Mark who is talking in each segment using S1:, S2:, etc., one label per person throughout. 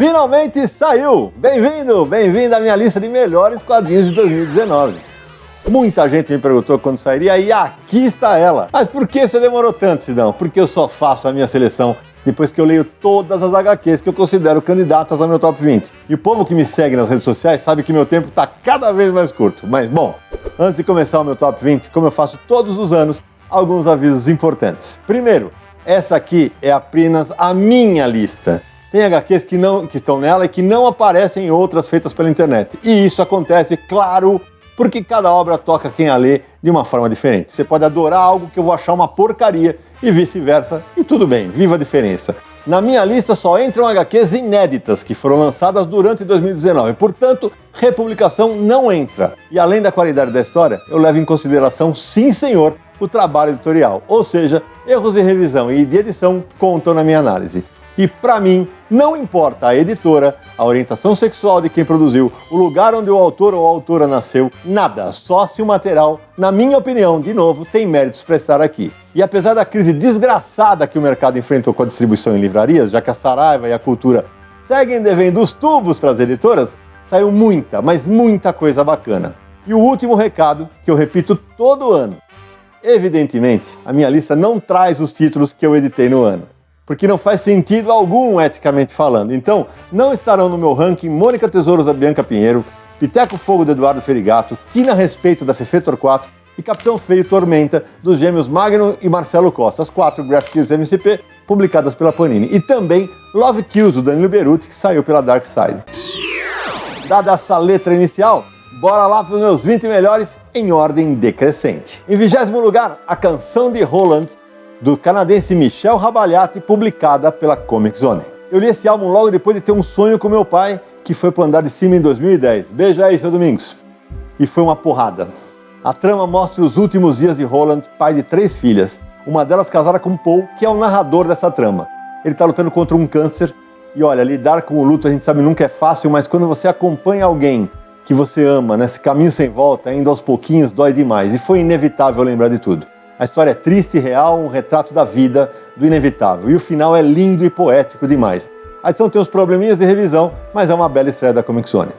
S1: Finalmente saiu! Bem-vindo, bem-vinda à minha lista de melhores quadrinhos de 2019. Muita gente me perguntou quando sairia e aqui está ela. Mas por que você demorou tanto, Sidão? Porque eu só faço a minha seleção depois que eu leio todas as HQs que eu considero candidatas ao meu top 20. E o povo que me segue nas redes sociais sabe que meu tempo está cada vez mais curto. Mas bom, antes de começar o meu top 20, como eu faço todos os anos, alguns avisos importantes. Primeiro, essa aqui é apenas a minha lista. Tem HQs que estão nela e que não aparecem em outras feitas pela internet. E isso acontece, claro, porque cada obra toca quem a lê de uma forma diferente. Você pode adorar algo que eu vou achar uma porcaria e vice-versa, e tudo bem, viva a diferença. Na minha lista só entram HQs inéditas que foram lançadas durante 2019, portanto, republicação não entra. E além da qualidade da história, eu levo em consideração, sim senhor, o trabalho editorial, ou seja, erros de revisão e de edição contam na minha análise. E para mim, não importa a editora, a orientação sexual de quem produziu, o lugar onde o autor ou a autora nasceu, nada, só se o material, na minha opinião, de novo, tem méritos para estar aqui. E apesar da crise desgraçada que o mercado enfrentou com a distribuição em livrarias, já que a Saraiva e a Cultura seguem devendo os tubos para as editoras, saiu muita, mas muita coisa bacana. E o último recado, que eu repito todo ano. Evidentemente, a minha lista não traz os títulos que eu editei no ano, porque não faz sentido algum eticamente falando. Então, não estarão no meu ranking Mônica Tesouros da Bianca Pinheiro, Piteco Fogo do Eduardo Ferigato, Tina Respeito da Fefe Torquato e Capitão Feio Tormenta dos gêmeos Magno e Marcelo Costa, as 4 graphics MCP publicadas pela Panini. E também Love Kills do Danilo Beruti, que saiu pela Dark Side. Dada essa letra inicial, bora lá para os meus 20 melhores em ordem decrescente. Em 20º lugar, A Canção de Roland, do canadense Michel Rabaliati, publicada pela Comic Zone. Eu li esse álbum logo depois de ter um sonho com meu pai, que foi pro andar de cima em 2010. Beijo aí, seu Domingos. E foi uma porrada. A trama mostra os últimos dias de Roland, pai de 3 filhas. Uma delas casada com Paul, que é o narrador dessa trama. Ele tá lutando contra um câncer. E olha, lidar com o luto a gente sabe nunca é fácil, mas quando você acompanha alguém que você ama nesse caminho sem volta, ainda aos pouquinhos, dói demais. E foi inevitável lembrar de tudo. A história é triste e real, um retrato da vida, do inevitável. E o final é lindo e poético demais. A edição tem uns probleminhas de revisão, mas é uma bela estreia da Comic Zone.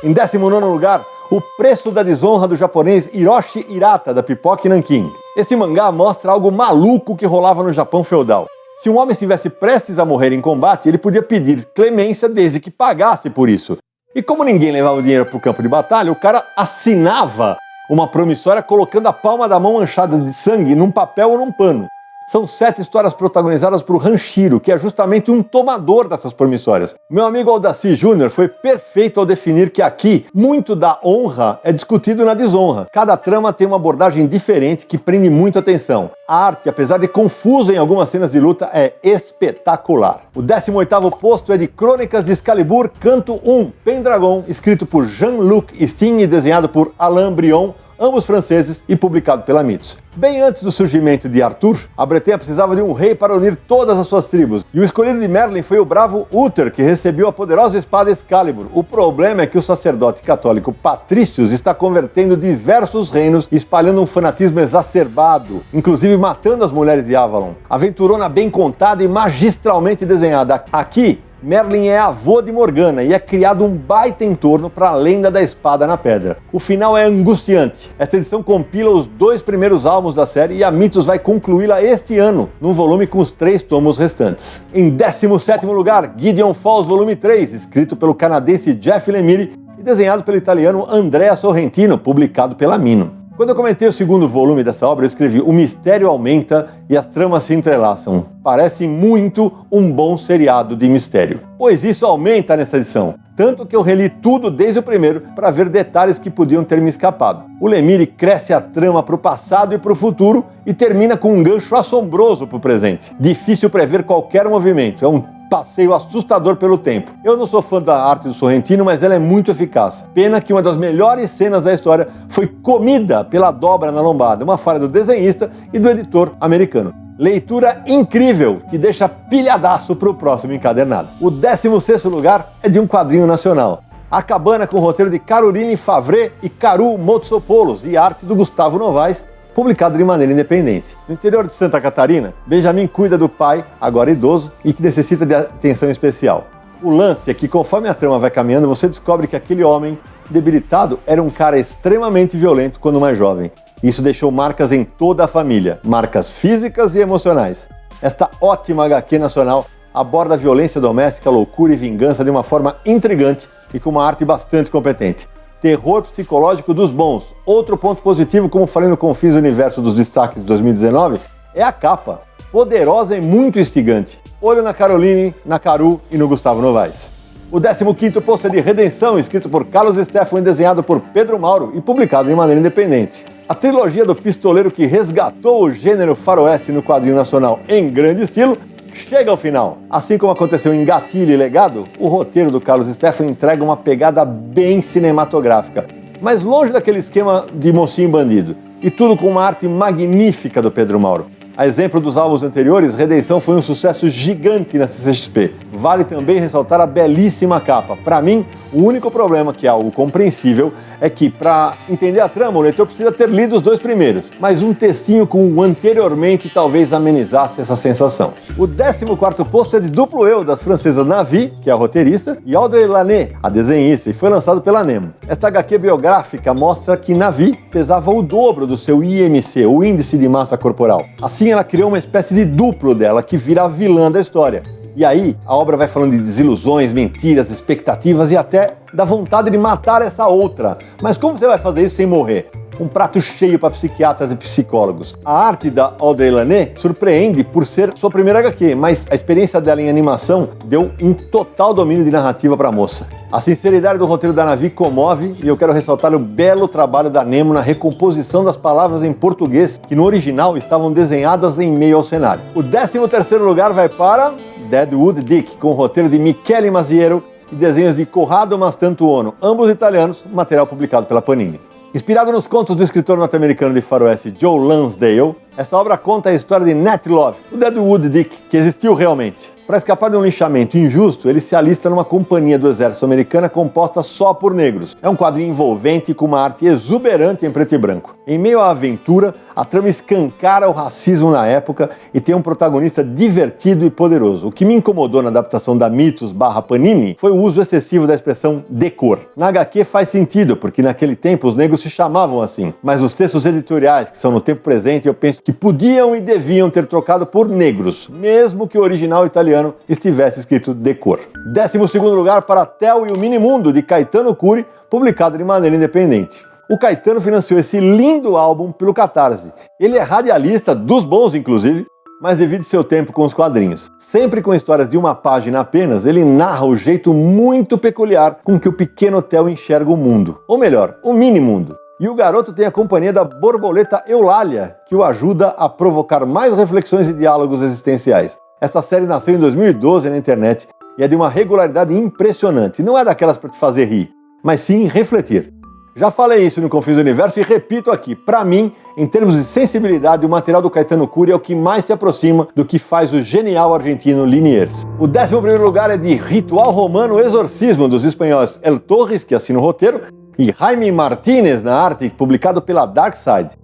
S1: Em 19º lugar, O Preço da Desonra do japonês Hiroshi Hirata, da Pipoca Nankin. Esse mangá mostra algo maluco que rolava no Japão feudal. Se um homem estivesse prestes a morrer em combate, ele podia pedir clemência desde que pagasse por isso. E como ninguém levava o dinheiro para o campo de batalha, o cara assinava uma promissória colocando a palma da mão manchada de sangue num papel ou num pano. São 7 histórias protagonizadas por Hanshiro, que é justamente um tomador dessas promissórias. Meu amigo Aldaci Júnior foi perfeito ao definir que aqui, muito da honra é discutido na desonra. Cada trama tem uma abordagem diferente que prende muito atenção. A arte, apesar de confusa em algumas cenas de luta, é espetacular. O 18º posto é de Crônicas de Excalibur, Canto 1, Pendragon, escrito por Jean-Luc Steen e desenhado por Alain Brion, ambos franceses, e publicado pela Mitsu. Bem antes do surgimento de Arthur, a Bretanha precisava de um rei para unir todas as suas tribos, e o escolhido de Merlin foi o bravo Uther, que recebeu a poderosa espada Excalibur. O problema é que o sacerdote católico Patricius está convertendo diversos reinos e espalhando um fanatismo exacerbado, inclusive matando as mulheres de Avalon. Aventurona bem contada e magistralmente desenhada. Aqui, Merlin é avô de Morgana e é criado um baita entorno para a lenda da espada na pedra. O final é angustiante. Esta edição compila os 2 primeiros álbuns da série e a Mythos vai concluí-la este ano, num volume com os 3 tomos restantes. Em 17º lugar, Gideon Falls Volume 3, escrito pelo canadense Jeff Lemire e desenhado pelo italiano Andrea Sorrentino, publicado pela Mino. Quando eu comentei o 2º volume dessa obra, eu escrevi: o mistério aumenta e as tramas se entrelaçam. Parece muito um bom seriado de mistério. Pois isso aumenta nessa edição. Tanto que eu reli tudo desde o primeiro para ver detalhes que podiam ter me escapado. O Lemire cresce a trama para o passado e para o futuro e termina com um gancho assombroso para o presente. Difícil prever qualquer movimento. É um passeio assustador pelo tempo. Eu não sou fã da arte do Sorrentino, mas ela é muito eficaz. Pena que uma das melhores cenas da história foi comida pela dobra na lombada, uma falha do desenhista e do editor americano. Leitura incrível, te deixa pilhadaço para o próximo encadernado. O 16º lugar é de um quadrinho nacional. A Cabana, com o roteiro de Caroline Favre e Caru Motsopoulos e arte do Gustavo Novaes, publicado de maneira independente. No interior de Santa Catarina, Benjamin cuida do pai, agora idoso, e que necessita de atenção especial. O lance é que conforme a trama vai caminhando, você descobre que aquele homem debilitado era um cara extremamente violento quando mais jovem. Isso deixou marcas em toda a família, marcas físicas e emocionais. Esta ótima HQ nacional aborda a violência doméstica, loucura e vingança de uma forma intrigante e com uma arte bastante competente. Terror psicológico dos bons. Outro ponto positivo, como falei no Confins do Universo dos destaques de 2019, é a capa. Poderosa e muito instigante. Olho na Caroline, na Caru e no Gustavo Novaes. O 15º posto é de Redenção, escrito por Carlos Stefan e desenhado por Pedro Mauro e publicado de maneira independente. A trilogia do pistoleiro que resgatou o gênero faroeste no quadrinho nacional em grande estilo chega ao final. Assim como aconteceu em Gatilho e Legado, o roteiro do Carlos Stefan entrega uma pegada bem cinematográfica, mas longe daquele esquema de mocinho bandido, e tudo com uma arte magnífica do Pedro Mauro. A exemplo dos álbuns anteriores, Redenção foi um sucesso gigante na CCXP. Vale também ressaltar a belíssima capa. Para mim, o único problema, que é algo compreensível, é que para entender a trama, o leitor precisa ter lido os 2 primeiros, mas um textinho com o anteriormente talvez amenizasse essa sensação. O 14º posto é de duplo eu, das francesas Navi, que é a roteirista, e Audrey Laney, a desenhista, e foi lançado pela Nemo. Esta HQ biográfica mostra que Navi pesava o dobro do seu IMC, o Índice de Massa Corporal. Assim, ela criou uma espécie de duplo dela, que vira a vilã da história. E aí, a obra vai falando de desilusões, mentiras, expectativas e até da vontade de matar essa outra. Mas como você vai fazer isso sem morrer? Um prato cheio para psiquiatras e psicólogos. A arte da Audrey Laney surpreende por ser sua primeira HQ, mas a experiência dela em animação deu um total domínio de narrativa para a moça. A sinceridade do roteiro da Navi comove e eu quero ressaltar o belo trabalho da Nemo na recomposição das palavras em português que no original estavam desenhadas em meio ao cenário. O 13º lugar vai para Deadwood Dick, com o roteiro de Michele Maziero e desenhos de Corrado Mastantuono, ambos italianos, material publicado pela Panini. Inspirado nos contos do escritor norte-americano de faroeste Joe Lansdale, essa obra conta a história de Nat Love, o Deadwood Dick, que existiu realmente. Para escapar de um linchamento injusto, ele se alista numa companhia do exército americana composta só por negros. É um quadrinho envolvente com uma arte exuberante em preto e branco. Em meio à aventura, a trama escancara o racismo na época e tem um protagonista divertido e poderoso. O que me incomodou na adaptação da Mitos/Panini foi o uso excessivo da expressão decor. Na HQ faz sentido, porque naquele tempo os negros se chamavam assim. Mas os textos editoriais, que são no tempo presente, eu penso que podiam e deviam ter trocado por negros, mesmo que o original italiano estivesse escrito decor. 12º lugar para Theo e o Minimundo, de Caetano Curi, publicado de maneira independente. O Caetano financiou esse lindo álbum pelo Catarse. Ele é radialista, dos bons inclusive, mas divide seu tempo com os quadrinhos. Sempre com histórias de uma página apenas, ele narra o jeito muito peculiar com que o pequeno Theo enxerga o mundo. Ou melhor, o mini-mundo. E o garoto tem a companhia da borboleta Eulália, que o ajuda a provocar mais reflexões e diálogos existenciais. Essa série nasceu em 2012 na internet e é de uma regularidade impressionante. Não é daquelas para te fazer rir, mas sim refletir. Já falei isso no Confins do Universo e repito aqui. Para mim, em termos de sensibilidade, o material do Caetano Curi é o que mais se aproxima do que faz o genial argentino Liniers. O 11º lugar é de Ritual Romano Exorcismo, dos espanhóis El Torres, que assina o roteiro, e Jaime Martínez na arte, publicado pela Darkside.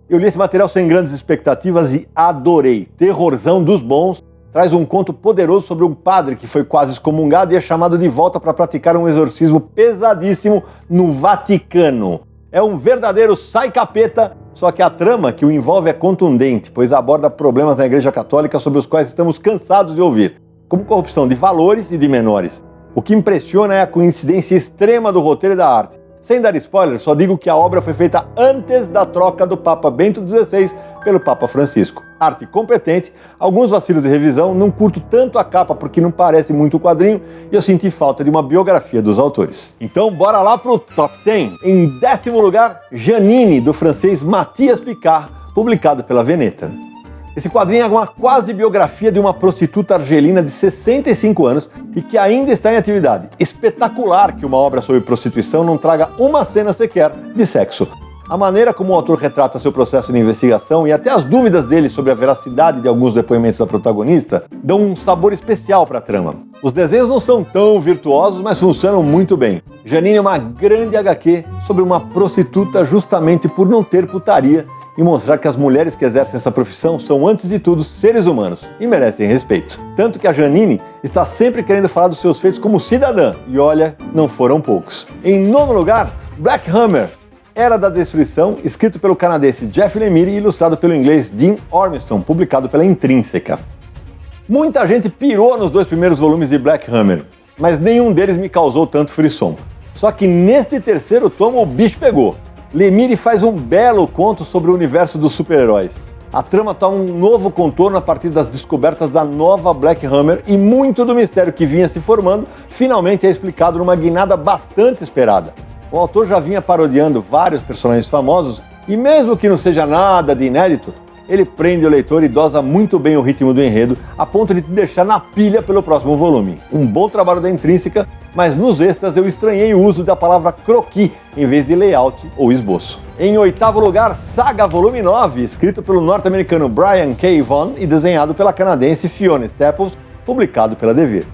S1: Eu li esse material sem grandes expectativas e adorei. Terrorzão dos bons. Traz um conto poderoso sobre um padre que foi quase excomungado e é chamado de volta para praticar um exorcismo pesadíssimo no Vaticano. É um verdadeiro sai-capeta, só que a trama que o envolve é contundente, pois aborda problemas na Igreja Católica sobre os quais estamos cansados de ouvir, como corrupção de valores e de menores. O que impressiona é a coincidência extrema do roteiro e da arte. Sem dar spoiler, só digo que a obra foi feita antes da troca do Papa Bento XVI pelo Papa Francisco. Arte competente, alguns vacilos de revisão, não curto tanto a capa porque não parece muito o quadrinho e eu senti falta de uma biografia dos autores. Então bora lá pro Top 10. Em 10º lugar, Janine, do francês Mathias Picard, publicado pela Veneta. Esse quadrinho é uma quase biografia de uma prostituta argelina de 65 anos e que ainda está em atividade. Espetacular que uma obra sobre prostituição não traga uma cena sequer de sexo. A maneira como o autor retrata seu processo de investigação e até as dúvidas dele sobre a veracidade de alguns depoimentos da protagonista dão um sabor especial para a trama. Os desenhos não são tão virtuosos, mas funcionam muito bem. Janine é uma grande HQ sobre uma prostituta justamente por não ter putaria e mostrar que as mulheres que exercem essa profissão são, antes de tudo, seres humanos e merecem respeito. Tanto que a Janine está sempre querendo falar dos seus feitos como cidadã, e olha, não foram poucos. Em nono lugar, Black Hammer, Era da Destruição, escrito pelo canadense Jeff Lemire e ilustrado pelo inglês Dean Ormiston, publicado pela Intrínseca. Muita gente pirou nos 2 primeiros volumes de Black Hammer, mas nenhum deles me causou tanto frisson. Só que neste terceiro tomo o bicho pegou. Lemire faz um belo conto sobre o universo dos super-heróis. A trama toma um novo contorno a partir das descobertas da nova Black Hammer e muito do mistério que vinha se formando finalmente é explicado numa guinada bastante esperada. O autor já vinha parodiando vários personagens famosos e mesmo que não seja nada de inédito, ele prende o leitor e dosa muito bem o ritmo do enredo, a ponto de te deixar na pilha pelo próximo volume. Um bom trabalho da Intrínseca, mas nos extras eu estranhei o uso da palavra croquis em vez de layout ou esboço. Em oitavo lugar, Saga Volume 9, escrito pelo norte-americano Brian K. Vaughan e desenhado pela canadense Fiona Staples, publicado pela Devir.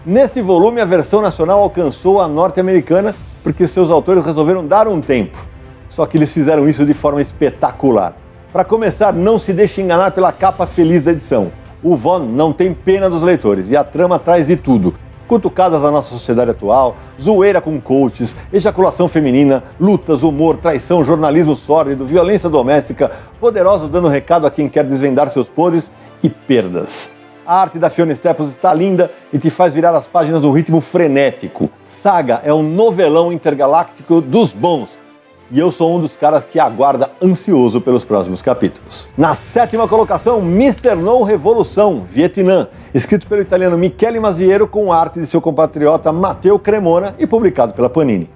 S1: Neste volume, a versão nacional alcançou a norte-americana porque seus autores resolveram dar um tempo. Só que eles fizeram isso de forma espetacular. Para começar, não se deixe enganar pela capa feliz da edição. O Vaughan não tem pena dos leitores e a trama traz de tudo. Cutucadas da nossa sociedade atual, zoeira com coaches, ejaculação feminina, lutas, humor, traição, jornalismo sórdido, violência doméstica, poderosos dando recado a quem quer desvendar seus podres e perdas. A arte da Fiona Staples está linda e te faz virar as páginas num ritmo frenético. Saga é um novelão intergaláctico dos bons. E eu sou um dos caras que aguarda ansioso pelos próximos capítulos. Na sétima colocação, Mr. No Revolução, Vietnã, escrito pelo italiano Michele Masiero com arte de seu compatriota Matteo Cremona e publicado pela Panini.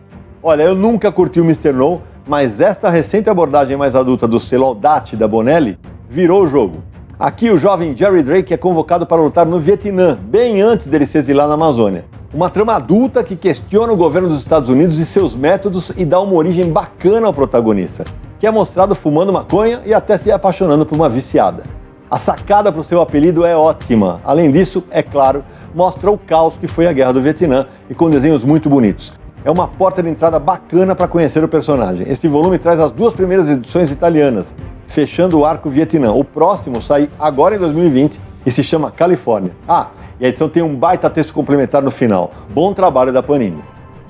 S1: Olha, eu nunca curti o Mr. No, mas esta recente abordagem mais adulta do selo Audate da Bonelli virou o jogo. Aqui o jovem Jerry Drake é convocado para lutar no Vietnã, bem antes dele se exilar na Amazônia. Uma trama adulta que questiona o governo dos Estados Unidos e seus métodos e dá uma origem bacana ao protagonista, que é mostrado fumando maconha e até se apaixonando por uma viciada. A sacada para o seu apelido é ótima. Além disso, é claro, mostra o caos que foi a Guerra do Vietnã e com desenhos muito bonitos. É uma porta de entrada bacana para conhecer o personagem. Este volume traz as 2 primeiras edições italianas, fechando o arco Vietnã. O próximo sai agora em 2020 e se chama Califórnia. E a edição tem um baita texto complementar no final. Bom trabalho da Panini.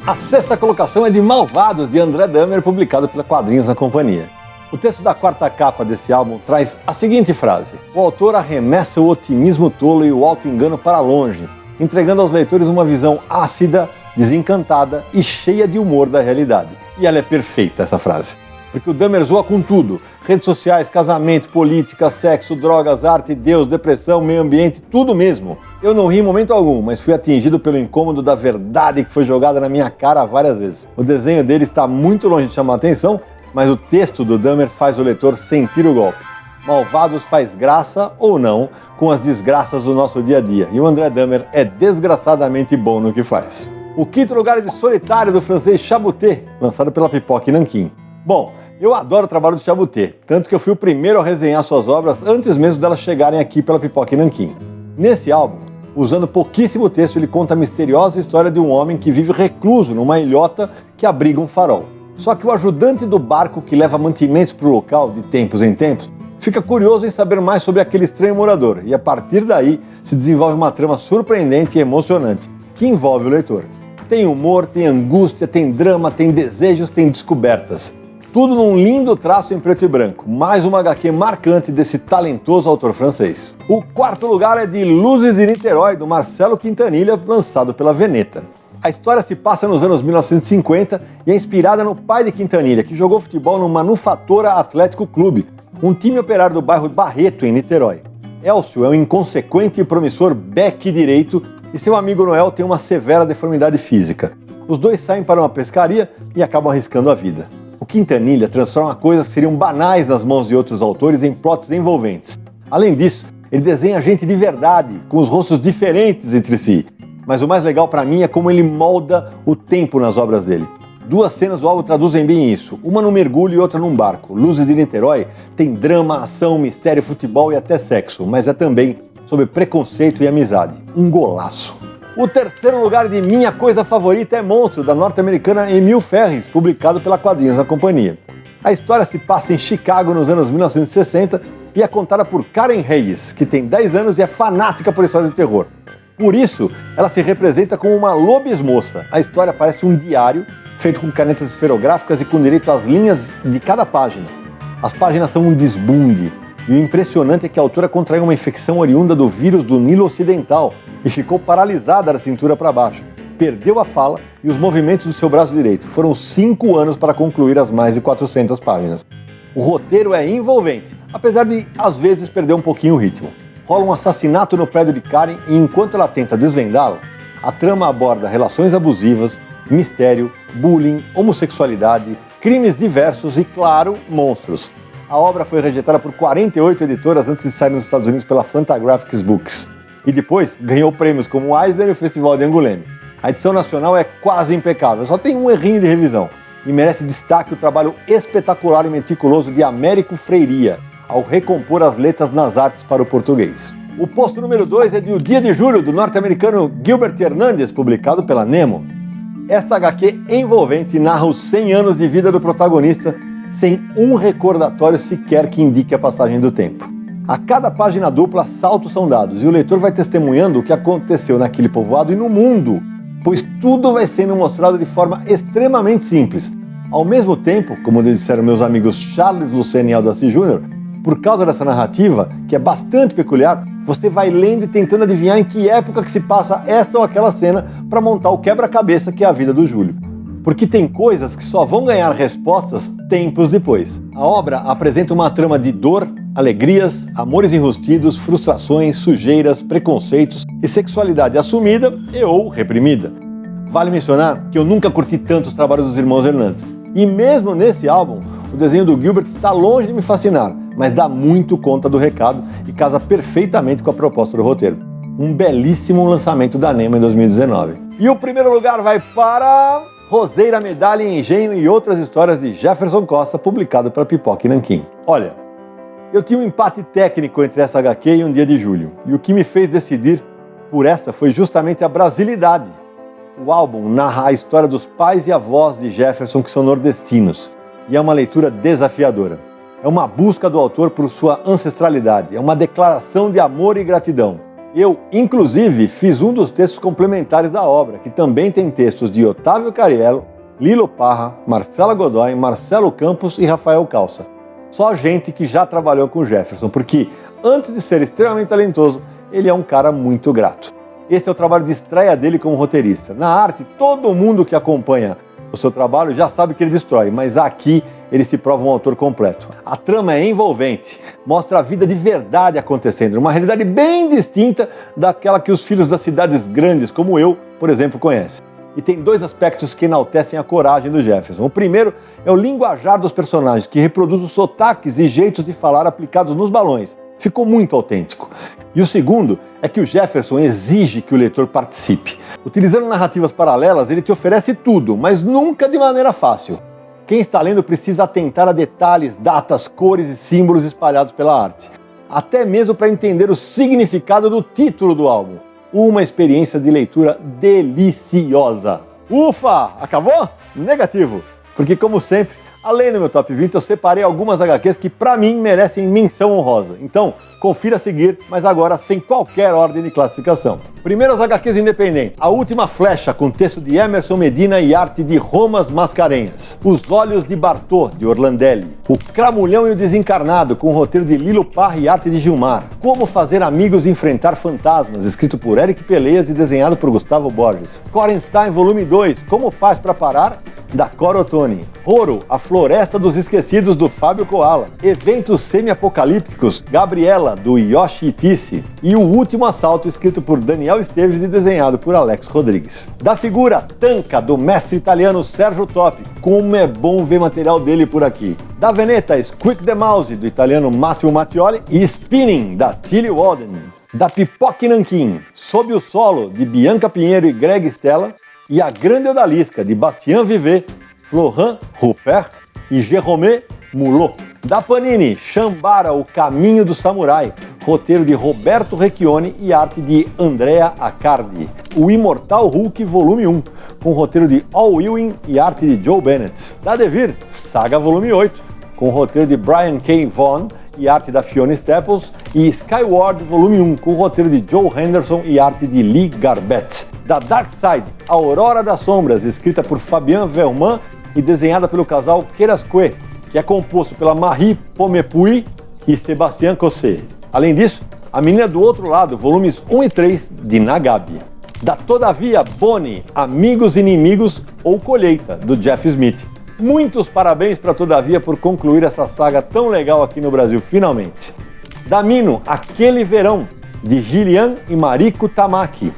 S1: A sexta colocação é de Malvados, de André Dahmer, publicado pela Quadrinhos na Companhia. O texto da quarta capa desse álbum traz a seguinte frase: o autor arremessa o otimismo tolo e o auto-engano para longe, entregando aos leitores uma visão ácida, desencantada e cheia de humor da realidade. E ela é perfeita, essa frase. Porque o Dahmer zoa com tudo. Redes sociais, casamento, política, sexo, drogas, arte, Deus, depressão, meio ambiente, tudo mesmo. Eu não ri em momento algum, mas fui atingido pelo incômodo da verdade que foi jogada na minha cara várias vezes. O desenho dele está muito longe de chamar a atenção, mas o texto do Dahmer faz o leitor sentir o golpe. Malvados faz graça, ou não, com as desgraças do nosso dia a dia. E o André Dahmer é desgraçadamente bom no que faz. O quinto lugar é de Solitário, do francês Chaboté, lançado pela Pipoca e Nanquim. Bom, eu adoro o trabalho do Chaboté, tanto que eu fui o primeiro a resenhar suas obras antes mesmo delas chegarem aqui pela Pipoca e Nanquim. Nesse álbum, usando pouquíssimo texto, ele conta a misteriosa história de um homem que vive recluso numa ilhota que abriga um farol. Só que o ajudante do barco que leva mantimentos para o local de tempos em tempos fica curioso em saber mais sobre aquele estranho morador e a partir daí se desenvolve uma trama surpreendente e emocionante que envolve o leitor. Tem humor, tem angústia, tem drama, tem desejos, tem descobertas. Tudo num lindo traço em preto e branco, mais uma HQ marcante desse talentoso autor francês. O quarto lugar é de Luzes de Niterói, do Marcelo Quintanilha, lançado pela Veneta. A história se passa nos anos 1950 e é inspirada no pai de Quintanilha, que jogou futebol no Manufatora Atlético Clube, um time operário do bairro Barreto, em Niterói. Elcio é um inconsequente e promissor back direito e seu amigo Noel tem uma severa deformidade física. Os dois saem para uma pescaria e acabam arriscando a vida. O Quintanilha transforma coisas que seriam banais nas mãos de outros autores em plots envolventes. Além disso, ele desenha gente de verdade, com os rostos diferentes entre si. Mas o mais legal para mim é como ele molda o tempo nas obras dele. 2 cenas do álbum traduzem bem isso, uma no mergulho e outra num barco. Luzes de Niterói tem drama, ação, mistério, futebol e até sexo, mas é também sobre preconceito e amizade. Um golaço. O terceiro lugar de Minha Coisa Favorita é Monstro, da norte-americana Emile Ferris, publicado pela Quadrinhos na Companhia. A história se passa em Chicago nos anos 1960 e é contada por Karen Hayes, que tem 10 anos e é fanática por histórias de terror. Por isso, ela se representa como uma lobismoça. A história parece um diário feito com canetas esferográficas e com direito às linhas de cada página. As páginas são um desbunde, e o impressionante é que a autora contraiu uma infecção oriunda do vírus do Nilo Ocidental e ficou paralisada da cintura para baixo. Perdeu a fala e os movimentos do seu braço direito. Foram 5 anos para concluir as mais de 400 páginas. O roteiro é envolvente, apesar de, às vezes, perder um pouquinho o ritmo. Rola um assassinato no prédio de Karen e, enquanto ela tenta desvendá-lo, a trama aborda relações abusivas, mistério, bullying, homossexualidade, crimes diversos e, claro, monstros. A obra foi rejeitada por 48 editoras antes de sair nos Estados Unidos pela Fantagraphics Books. E depois ganhou prêmios como o Eisner e o Festival de Angoulême. A edição nacional é quase impecável, só tem um errinho de revisão. E merece destaque o trabalho espetacular e meticuloso de Américo Freiria, ao recompor as letras nas artes para o português. O posto número 2 é de O Dia de Julho, do norte-americano Gilbert Hernandez, publicado pela Nemo. Esta HQ envolvente narra os 100 anos de vida do protagonista, sem um recordatório sequer que indique a passagem do tempo. A cada página dupla, saltos são dados, e o leitor vai testemunhando o que aconteceu naquele povoado e no mundo, pois tudo vai sendo mostrado de forma extremamente simples. Ao mesmo tempo, como disseram meus amigos Charles Lucena e Aldacir Jr., por causa dessa narrativa, que é bastante peculiar, você vai lendo e tentando adivinhar em que época que se passa esta ou aquela cena para montar o quebra-cabeça que é a vida do Júlio. Porque tem coisas que só vão ganhar respostas tempos depois. A obra apresenta uma trama de dor, alegrias, amores enrustidos, frustrações, sujeiras, preconceitos e sexualidade assumida e ou reprimida. Vale mencionar que eu nunca curti tanto os trabalhos dos irmãos Hernandes. E mesmo nesse álbum, o desenho do Gilbert está longe de me fascinar, mas dá muito conta do recado e casa perfeitamente com a proposta do roteiro. Um belíssimo lançamento da Nemo em 2019. E o primeiro lugar vai para Roseira, Medalha, Engenho e Outras Histórias de Jefferson Costa, publicado pela Pipoca e Nanquim. Olha, eu tinha um empate técnico entre essa HQ e Um Dia de Julho, e o que me fez decidir por essa foi justamente a brasilidade. O álbum narra a história dos pais e avós de Jefferson, que são nordestinos, e é uma leitura desafiadora. É uma busca do autor por sua ancestralidade, é uma declaração de amor e gratidão. Eu, inclusive, fiz um dos textos complementares da obra, que também tem textos de Otávio Cariello, Lilo Parra, Marcela Godoy, Marcelo Campos e Rafael Calça. Só gente que já trabalhou com Jefferson, porque, antes de ser extremamente talentoso, ele é um cara muito grato. Esse é o trabalho de estreia dele como roteirista. Na arte, todo mundo que acompanha o seu trabalho já sabe que ele destrói, mas aqui ele se prova um autor completo. A trama é envolvente, mostra a vida de verdade acontecendo, uma realidade bem distinta daquela que os filhos das cidades grandes, como eu, por exemplo, conhecem. E tem 2 aspectos que enaltecem a coragem do Jefferson. O primeiro é o linguajar dos personagens, que reproduz os sotaques e jeitos de falar aplicados nos balões. Ficou muito autêntico. E o segundo é que o Jefferson exige que o leitor participe. Utilizando narrativas paralelas, ele te oferece tudo, mas nunca de maneira fácil. Quem está lendo precisa atentar a detalhes, datas, cores e símbolos espalhados pela arte. Até mesmo para entender o significado do título do álbum. Uma experiência de leitura deliciosa. Ufa! Acabou? Negativo! Porque, como sempre, além do meu top 20, eu separei algumas HQs que, pra mim, merecem menção honrosa. Então, confira a seguir, mas agora sem qualquer ordem de classificação. Primeiro as HQs independentes. A Última Flecha, com texto de Emerson Medina e arte de Romas Mascarenhas. Os Olhos de Bartô, de Orlandelli. O Cramulhão e o Desencarnado, com roteiro de Lilo Parra e arte de Gilmar. Como Fazer Amigos e Enfrentar Fantasmas, escrito por Eric Peleias e desenhado por Gustavo Borges. Korenstein, volume 2, Como Faz Pra Parar, da Cora Ottoni. Roro, A Floresta dos Esquecidos, do Fábio Koala. Eventos Semi-Apocalípticos, Gabriela, do Yoshi Itisse. E O Último Assalto, escrito por Daniel Esteves e desenhado por Alex Rodrigues. Da Figura, Tanca, do mestre italiano Sergio Topi. Como é bom ver material dele por aqui. Da Veneta, Squeak the Mouse, do italiano Massimo Mattioli. E Spinning, da Tilly Walden. Da Pipoca e Nanquim, Sob o Solo, de Bianca Pinheiro e Greg Stella. E A Grande Odalisca, de Bastien Vivet, Florent Rupert e Jérôme Mulot. Da Panini, Shambara, O Caminho do Samurai, roteiro de Roberto Recchioni e arte de Andrea Accardi. O Imortal Hulk, volume 1, com roteiro de Al Ewing e arte de Joe Bennett. Da Devir, Saga volume 8, com o roteiro de Brian K. Vaughan e arte da Fiona Staples, e Skyward Volume 1, com o roteiro de Joe Henderson e arte de Lee Garbett. Da Dark Side, Aurora das Sombras, escrita por Fabien Verman e desenhada pelo casal Querasque, que é composto pela Marie Pomepui e Sébastien Cossé. Além disso, A Menina do Outro Lado, volumes 1 e 3, de Nagabi. Da Todavia Bonnie, Amigos Inimigos ou Colheita, do Jeff Smith. Muitos parabéns para Todavia por concluir essa saga tão legal aqui no Brasil, finalmente. Da Mino, Aquele Verão, de Gillian e Mariko Tamaki.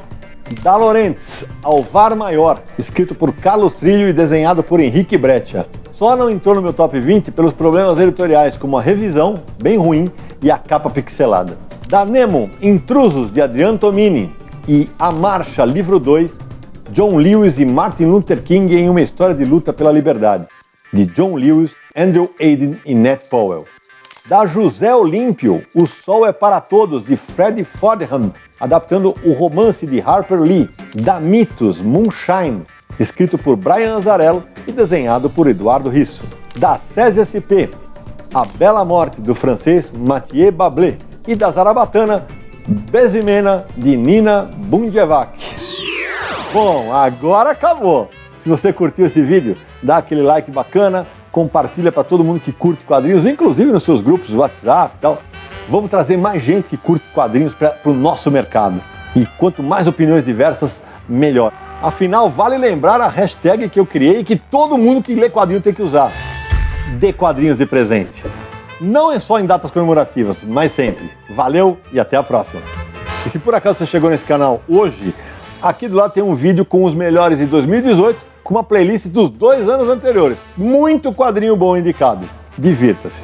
S1: Da Lorentz, Alvar Maior, escrito por Carlos Trillo e desenhado por Henrique Breccia. Só não entrou no meu top 20 pelos problemas editoriais, como a revisão, bem ruim, e a capa pixelada. Da Nemo, Intrusos, de Adriano Tomini, e A Marcha, livro 2, John Lewis e Martin Luther King em uma história de luta pela liberdade, de John Lewis, Andrew Aiden e Nat Powell. Da José Olímpio, O Sol é para Todos, de Fred Fordham, adaptando o romance de Harper Lee. Da Mitos, Moonshine, escrito por Brian Azzarello e desenhado por Eduardo Risso. Da SESI SP, A Bela Morte, do francês Mathieu Bablé. E da Zarabatana, Bezimena, de Nina Bundjevac. Bom, agora acabou! Se você curtiu esse vídeo, dá aquele like bacana, compartilha para todo mundo que curte quadrinhos, inclusive nos seus grupos WhatsApp e tal. Vamos trazer mais gente que curte quadrinhos para o nosso mercado. E quanto mais opiniões diversas, melhor. Afinal, vale lembrar a hashtag que eu criei e que todo mundo que lê quadrinho tem que usar. Dê quadrinhos de presente. Não é só em datas comemorativas, mas sempre. Valeu e até a próxima. E se por acaso você chegou nesse canal hoje, aqui do lado tem um vídeo com os melhores de 2018, com uma playlist dos 2 anos anteriores. Muito quadrinho bom indicado. Divirta-se.